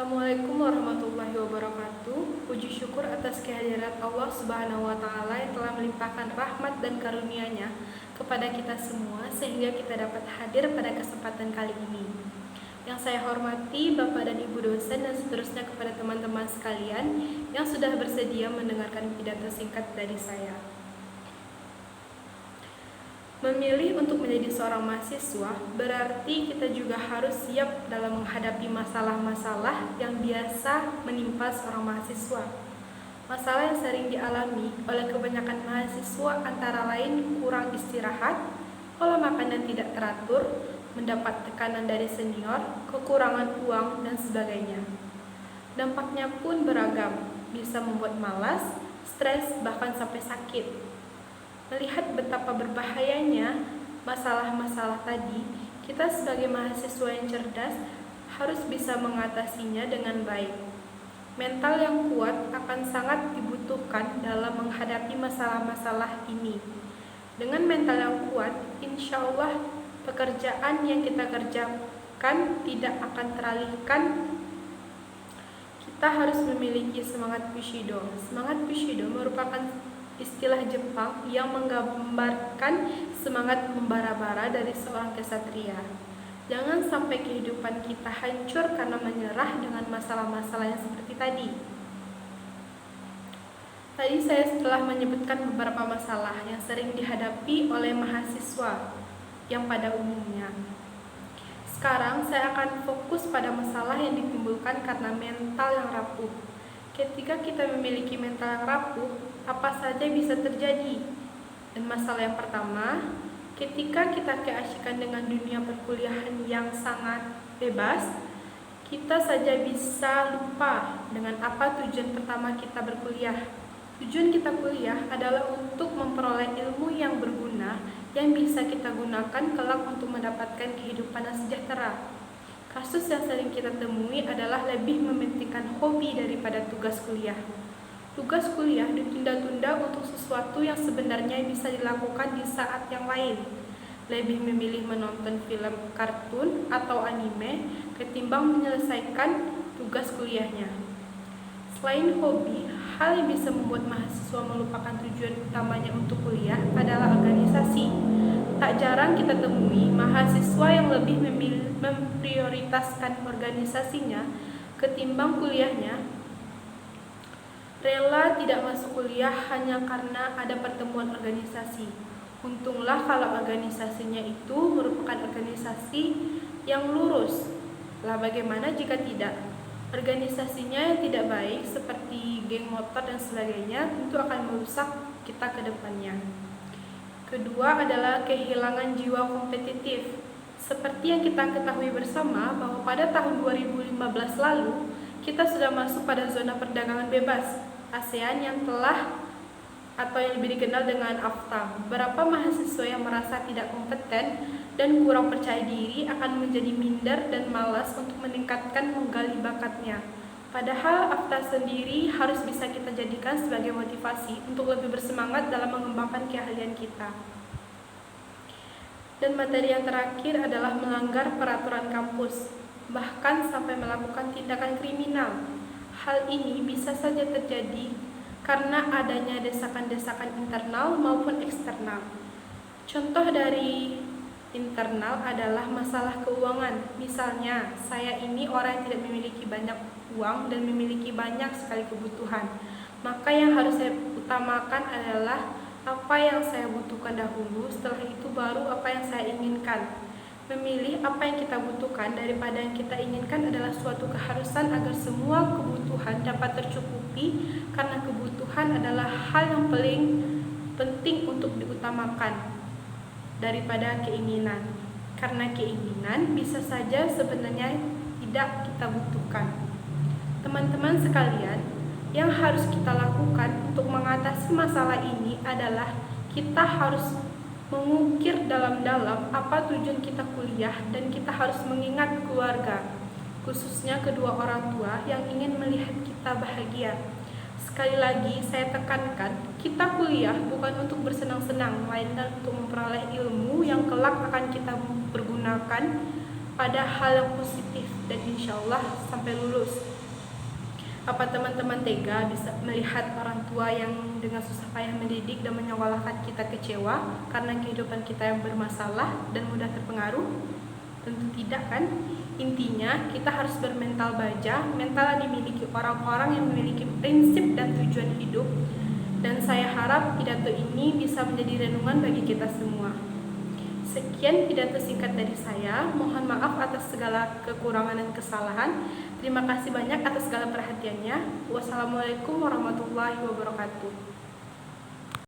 Assalamualaikum warahmatullahi wabarakatuh. Puji syukur atas kehadirat Allah Subhanahu wa Ta'ala yang telah melimpahkan rahmat dan karunia-Nya kepada kita semua sehingga kita dapat hadir pada kesempatan kali ini. Yang saya hormati Bapak dan Ibu dosen dan seterusnya kepada teman-teman sekalian yang sudah bersedia mendengarkan pidato singkat dari saya. Memilih untuk menjadi seorang mahasiswa berarti kita juga harus siap dalam menghadapi masalah-masalah yang biasa menimpa seorang mahasiswa. Masalah yang sering dialami oleh kebanyakan mahasiswa antara lain kurang istirahat, pola makan yang tidak teratur, mendapat tekanan dari senior, kekurangan uang, dan sebagainya. Dampaknya pun beragam, bisa membuat malas, stres, bahkan sampai sakit. Melihat betapa berbahayanya masalah-masalah tadi, kita sebagai mahasiswa yang cerdas harus bisa mengatasinya dengan baik. Mental yang kuat akan sangat dibutuhkan dalam menghadapi masalah-masalah ini. Dengan mental yang kuat, insya Allah pekerjaan yang kita kerjakan tidak akan teralihkan. Kita harus memiliki semangat Bushido. Semangat Bushido merupakan istilah Jepang yang menggambarkan semangat membara-bara dari seorang kesatria. Jangan sampai kehidupan kita hancur karena menyerah dengan masalah-masalah yang seperti tadi. Tadi saya telah menyebutkan beberapa masalah yang sering dihadapi oleh mahasiswa yang pada umumnya. Sekarang saya akan fokus pada masalah yang ditimbulkan karena mental yang rapuh. Ketika kita memiliki mental yang rapuh, apa saja bisa terjadi. Dan masalah yang pertama, ketika kita keasyikan dengan dunia perkuliahan yang sangat bebas, kita saja bisa lupa dengan apa tujuan pertama kita berkuliah. Tujuan kita kuliah adalah untuk memperoleh ilmu yang berguna yang bisa kita gunakan kelak untuk mendapatkan kehidupan yang sejahtera. Kasus yang sering kita temui adalah lebih mementingkan hobi daripada tugas kuliah. Tugas kuliah ditunda-tunda untuk sesuatu yang sebenarnya bisa dilakukan di saat yang lain. Lebih memilih menonton film kartun atau anime ketimbang menyelesaikan tugas kuliahnya. Selain hobi, hal yang bisa membuat mahasiswa melupakan tujuan utamanya untuk kuliah adalah organisasi. Tak jarang kita temui mahasiswa yang lebih memprioritaskan organisasinya ketimbang kuliahnya, rela tidak masuk kuliah hanya karena ada pertemuan organisasi. Untunglah kalau organisasinya itu merupakan organisasi yang lurus. Lah bagaimana jika tidak? Organisasinya yang tidak baik seperti geng motor dan sebagainya tentu akan merusak kita ke depannya. Kedua adalah kehilangan jiwa kompetitif. Seperti yang kita ketahui bersama bahwa pada tahun 2015 lalu kita sudah masuk pada zona perdagangan bebas ASEAN yang telah atau yang lebih dikenal dengan AFTA. Beberapa mahasiswa yang merasa tidak kompeten dan kurang percaya diri akan menjadi minder dan malas untuk meningkatkan menggali bakatnya. Padahal AFTA sendiri harus bisa kita jadikan sebagai motivasi untuk lebih bersemangat dalam mengembangkan keahlian kita. Dan materi yang terakhir adalah melanggar peraturan kampus, bahkan sampai melakukan tindakan kriminal. Hal ini bisa saja terjadi karena adanya desakan-desakan internal maupun eksternal. Contoh dari internal adalah masalah keuangan. Misalnya, saya ini orang yang tidak memiliki banyak uang dan memiliki banyak sekali kebutuhan. Maka yang harus saya utamakan adalah apa yang saya butuhkan dahulu, setelah itu baru apa yang saya inginkan. Memilih apa yang kita butuhkan daripada yang kita inginkan adalah suatu keharusan agar semua kebutuhan dapat tercukupi, karena kebutuhan adalah hal yang paling penting untuk diutamakan daripada keinginan. Karena keinginan bisa saja sebenarnya tidak kita butuhkan. Teman-teman sekalian, yang harus kita lakukan untuk mengatasi masalah ini adalah kita harus mengukir dalam-dalam apa tujuan kita kuliah dan kita harus mengingat keluarga, khususnya kedua orang tua yang ingin melihat kita bahagia. Sekali lagi saya tekankan, kita kuliah bukan untuk bersenang-senang, melainkan untuk memperoleh ilmu yang kelak akan kita pergunakan pada hal yang positif dan insya Allah sampai lulus. Apa teman-teman tega bisa melihat orang tua yang dengan susah payah mendidik dan menyekolahkan kita kecewa karena kehidupan kita yang bermasalah dan mudah terpengaruh? Tentu tidak kan? Intinya kita harus bermental baja, mental yang dimiliki orang-orang yang memiliki prinsip dan tujuan hidup. Dan saya harap pidato ini bisa menjadi renungan bagi kita semua. Sekian pidato singkat dari saya. Mohon maaf atas segala kekurangan dan kesalahan. Terima kasih banyak atas segala perhatiannya. Wassalamualaikum warahmatullahi wabarakatuh.